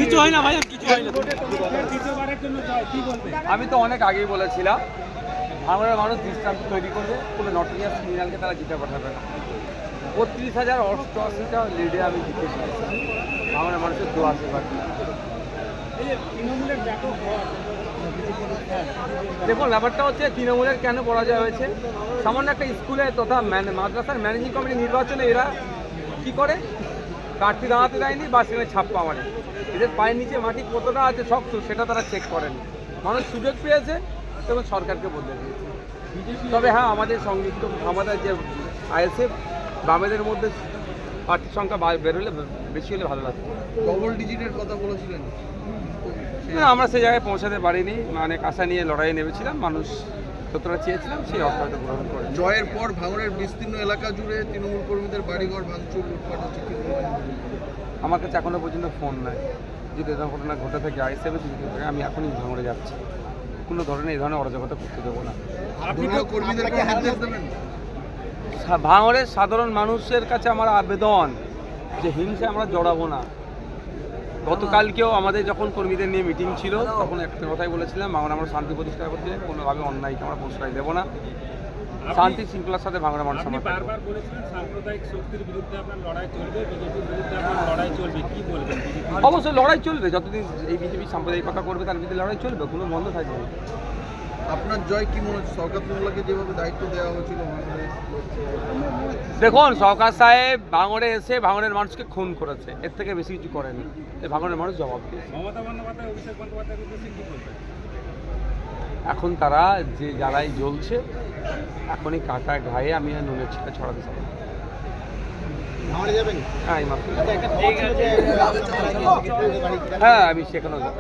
কিছু হয় না ভাই, কিছু হয় না। আমি তো অনেক আগেই বলেছিলাম ভাঙড়ের মানুষ দৃষ্টান্ত তৈরি করবে, কোনো নটিনিয়াস ক্রিমিনালকে তারা জিতে পাঠাবে না। 32,088টা লিডে আমি জিতে পেরেছি, ভাঙড়ের মানুষের দোয়া আশীর্বাদ। দেখুন, ব্যাপারটা হচ্ছে তৃণমূলের কেন পরাজয় হয়েছে। সামান্য একটা স্কুলে তথা মাদ্রাসার ম্যানেজিং কমিটি নির্বাচনে এরা কি করে, প্রার্থী দাঁড়াতে দেয়নি বা সেখানে ছাপ্পা মারে। এদের পায়ের নিচে মাটি কতটা আছে শক্ত সেটা তারা চেক করেনি। মানুষ সুযোগ পেয়েছে এবং সরকারকে বদলে দিয়েছে। তবে হ্যাঁ, আমাদের সংযুক্ত আমাদের যে আইএসএফ বামেদের মধ্যে প্রার্থীর সংখ্যা বেরোলে বেশি হলে ভালো লাগতো। ডবল ডিজিটের কথা বলেছিলেন, আমরা সেই জায়গায় পৌঁছাতে পারিনি, মানে কাঁসা নিয়ে লড়াইয়ে নেমেছিলাম। মানুষ যতটা চেয়েছিলাম সেই অর্থ হয়তো গ্রহণ করে। জয়ের পর ভাঙড়ের বিস্তীর্ণ এলাকা জুড়ে তৃণমূল কর্মীদের বাড়িঘর ভাঙচুর লুটপাট হচ্ছে, কি বলবেন? আমার কাছে এখনো পর্যন্ত ফোন নাই। যদি এরকম ঘটনা ঘটে থাকে আইএসএফে যদি থাকে, আমি এখনই ভাঙড়ে যাচ্ছি। কোনো ধরনের এই ধরনের অরাজকতা করতে দেবো না। দলীয় কর্মীদেরকে নির্দেশ দেবেন? ভাঙড়ের সাধারণ মানুষের কাছে আমার আবেদন যে হিংসা আমরা জড়াবো না। গতকালকেও আমাদের যখন কর্মীদের নিয়ে মিটিং ছিল তখন একটা কথাই বলেছিলাম, আমরা শান্তি প্রতিষ্ঠা করতে কোনোভাবে অন্যায়কে আমরা প্রশ্রয় দেবো না। শান্তি শৃঙ্খলার সাথে বাংলা মানুষ বারবার বলেছিলেন সাম্প্রদায়িক শক্তির বিরুদ্ধে আপনার লড়াই চলবে, বিজেপির বিরুদ্ধে আপনার লড়াই চলবে, কি বলবেন? অবশ্যই লড়াই চলবে, যতদিন এই বিজেপি সাম্প্রদায়িকতা করবে তার বিরুদ্ধে লড়াই চলবে, কোনো বন্ধ থাকবে না। আপনার জয় কি মনে হচ্ছে? সরকার মোল্লাকে যেভাবে দায়িত্ব দেওয়া হয়েছিল দেখুন, সরকার সাহেব ভাঙড়ে এসে ভাঙড়ের মানুষকে খুন করেছে, এর থেকে বেশি কিছু করেনি। ভাঙড়ের মানুষ জবাব দিয়েছে। মমতা বন্দ্যোপাধ্যায়, অভিষেক বন্দ্যোপাধ্যায় কি বলবেন? এখন তারা যে জ্বালায় জ্বলছে, এখনই কাটা গায়ে আমি নুনের ছিটা ছড়াতে চাই। হ্যাঁ, হ্যাঁ, আমি সেখানেও যাবো।